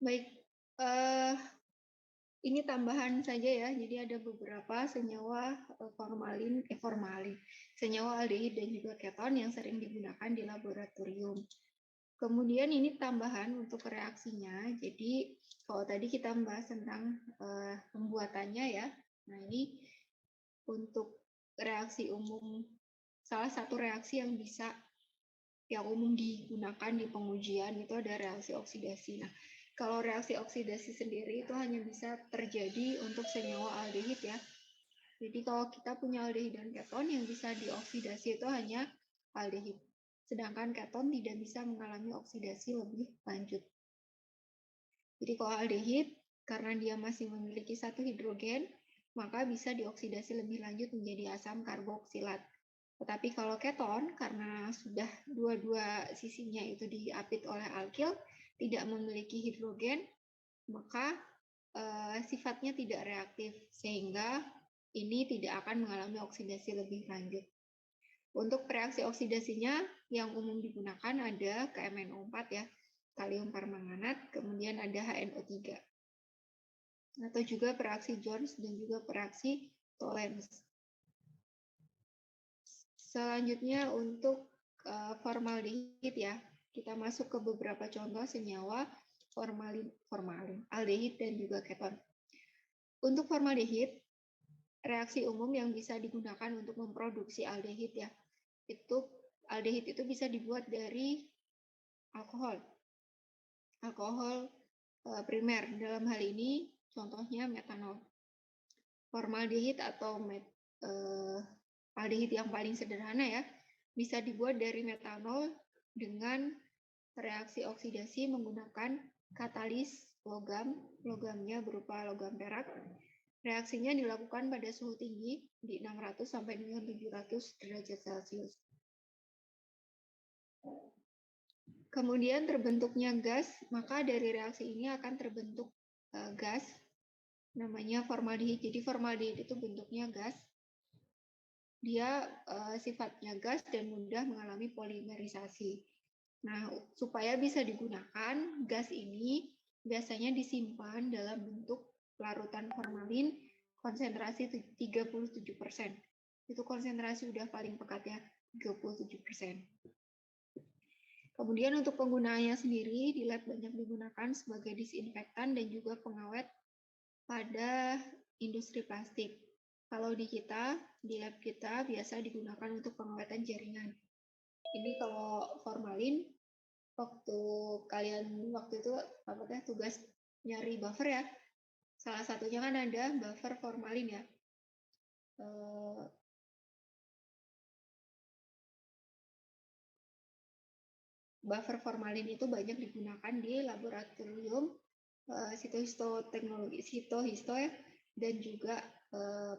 Baik, ini tambahan saja ya. Jadi ada beberapa senyawa senyawa aldehid dan juga keton yang sering digunakan di laboratorium. Kemudian ini tambahan untuk reaksinya. Jadi kalau tadi kita membahas tentang pembuatannya ya. Nah ini untuk reaksi umum, salah satu reaksi yang umum digunakan di pengujian itu ada reaksi oksidasi. Nah, kalau reaksi oksidasi sendiri itu hanya bisa terjadi untuk senyawa aldehid ya. Jadi kalau kita punya aldehid dan keton yang bisa dioksidasi itu hanya aldehid. Sedangkan keton tidak bisa mengalami oksidasi lebih lanjut. Jadi kalau aldehid, karena dia masih memiliki satu hidrogen, maka bisa dioksidasi lebih lanjut menjadi asam karboksilat. Tetapi kalau keton, karena sudah dua-dua sisinya itu diapit oleh alkil, tidak memiliki hidrogen, maka sifatnya tidak reaktif, sehingga ini tidak akan mengalami oksidasi lebih lanjut. Untuk reaksi oksidasinya yang umum digunakan ada KMNO4 ya, kalium permanganat, kemudian ada HNO3. Atau juga pereaksi Jones dan juga pereaksi Tollens. Selanjutnya untuk formaldehid ya, kita masuk ke beberapa contoh senyawa aldehid dan juga keton. Untuk formaldehid, reaksi umum yang bisa digunakan untuk memproduksi aldehid ya, aldehid itu bisa dibuat dari alkohol primer. Dalam hal ini contohnya metanol. Formaldehid atau aldehid yang paling sederhana ya, bisa dibuat dari metanol dengan reaksi oksidasi menggunakan katalis logamnya berupa logam perak. Reaksinya dilakukan pada suhu tinggi di 600 sampai dengan 700 derajat Celcius. Kemudian terbentuknya gas, maka dari reaksi ini akan terbentuk gas namanya formaldehid. Jadi formaldehid itu bentuknya gas. Dia sifatnya gas dan mudah mengalami polimerisasi. Nah, supaya bisa digunakan, gas ini biasanya disimpan dalam bentuk larutan formalin konsentrasi 37%. Itu konsentrasi udah paling pekat ya, 37%. Kemudian untuk penggunaannya sendiri, di lab banyak digunakan sebagai disinfektan dan juga pengawet pada industri plastik. Kalau di lab kita biasa digunakan untuk pengawetan jaringan. Ini kalau formalin, waktu itu tugas nyari buffer ya. Salah satunya kan ada buffer formalin ya. Buffer formalin itu banyak digunakan di laboratorium sitohisto ya, dan juga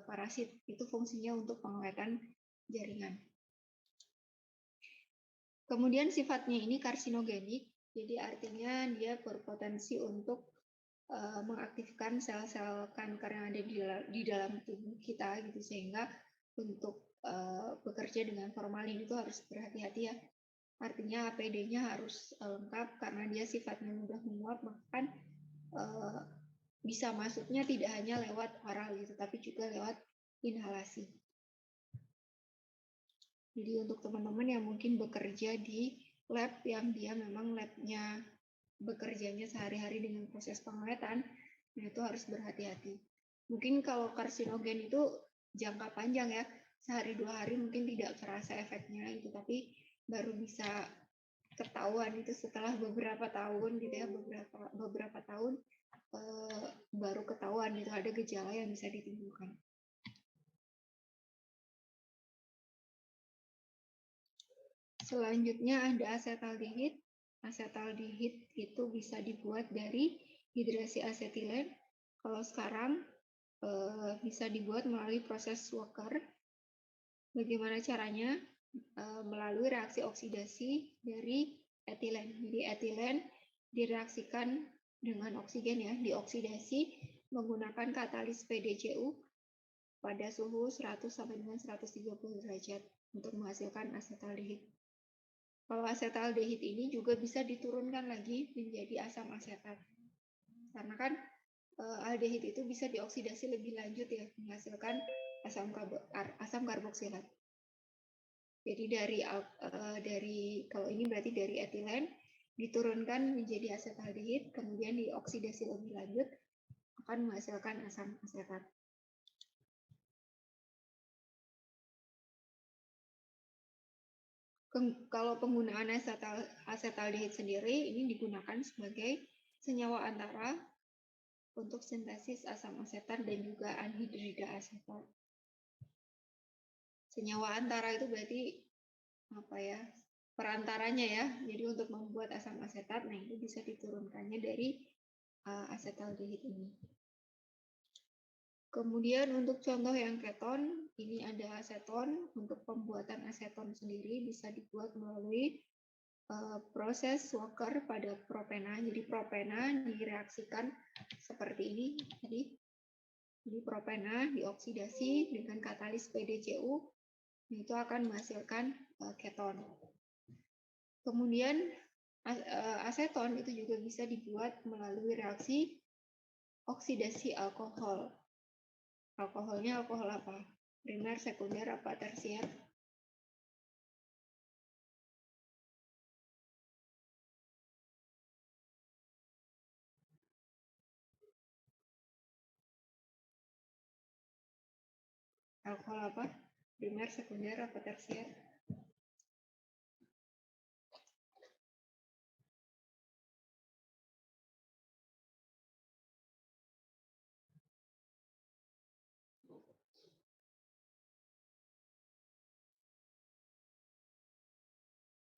parasit. Itu fungsinya untuk pengawetan jaringan. Kemudian sifatnya ini karsinogenik, jadi artinya dia berpotensi untuk mengaktifkan sel-sel kanker yang ada di dalam tubuh kita, gitu, sehingga untuk bekerja dengan formalin itu harus berhati-hati ya. Artinya APD-nya harus lengkap karena dia sifatnya mudah menguap, maka bisa masuknya tidak hanya lewat oral gitu, tapi juga lewat inhalasi. Jadi untuk teman-teman yang mungkin bekerja di lab yang dia memang labnya bekerjanya sehari-hari dengan proses pengawetan, nah itu harus berhati-hati. Mungkin kalau karsinogen itu jangka panjang ya, sehari 2 hari mungkin tidak terasa efeknya itu, tapi baru bisa ketahuan itu setelah beberapa tahun gitu ya, beberapa tahun baru ketahuan itu ada gejala yang bisa ditimbulkan. Selanjutnya ada asetaldehid. Asetaldehid itu bisa dibuat dari hidrasi asetilen. Kalau sekarang bisa dibuat melalui proses Walker. Bagaimana caranya? Melalui reaksi oksidasi dari etilen. Jadi etilen direaksikan dengan oksigen ya, dioksidasi menggunakan katalis PDCU pada suhu 100 sampai dengan 130 derajat untuk menghasilkan asetaldehid. Kalau asetaldehid ini juga bisa diturunkan lagi menjadi asam asetat. Karena kan aldehid itu bisa dioksidasi lebih lanjut ya, menghasilkan asam karboksilat. Jadi dari kalau ini berarti dari etilen diturunkan menjadi asetaldehid, kemudian dioksidasi lebih lanjut akan menghasilkan asam asetat. Kalau penggunaan asetaldehid sendiri ini digunakan sebagai senyawa antara untuk sintesis asam asetat dan juga anhidrida asetat. Senyawa antara itu berarti apa ya? Perantaranya ya. Jadi untuk membuat asam asetat, nah itu bisa diturunkannya dari asetaldehid ini. Kemudian untuk contoh yang keton, ini ada aseton. Untuk pembuatan aseton sendiri bisa dibuat melalui proses Walker pada propena. Jadi propena direaksikan seperti ini. Jadi propena dioksidasi dengan katalis PDCU, itu akan menghasilkan keton. Kemudian aseton itu juga bisa dibuat melalui reaksi oksidasi alkohol. Alkoholnya alkohol apa? Primer, sekunder, apa tersier? Alkohol apa? Primer, sekunder, apa tersier?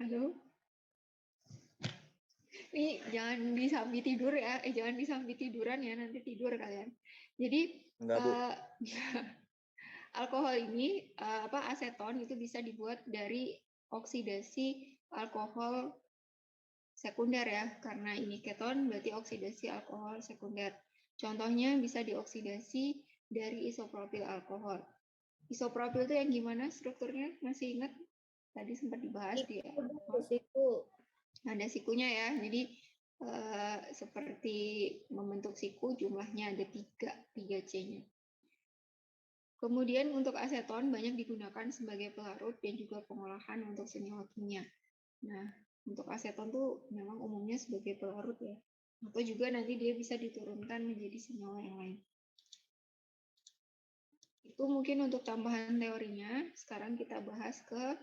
Halo? Ini jangan disambi tidur ya, jangan disambi tiduran ya, nanti tidur kalian. Jadi Enggak, Bu. Alkohol ini aseton itu bisa dibuat dari oksidasi alkohol sekunder ya, karena ini keton berarti oksidasi alkohol sekunder. Contohnya bisa dioksidasi dari isopropil alkohol. Isopropil itu yang gimana strukturnya? Masih ingat? Tadi sempat dibahas di siku. Ada sikunya ya. Jadi seperti membentuk siku, jumlahnya ada 3 C-nya. Kemudian untuk aseton banyak digunakan sebagai pelarut dan juga pengolahan untuk senyawa kimia. Nah, untuk aseton tuh memang umumnya sebagai pelarut ya. Atau juga nanti dia bisa diturunkan menjadi senyawa yang lain. Itu mungkin untuk tambahan teorinya. Sekarang kita bahas ke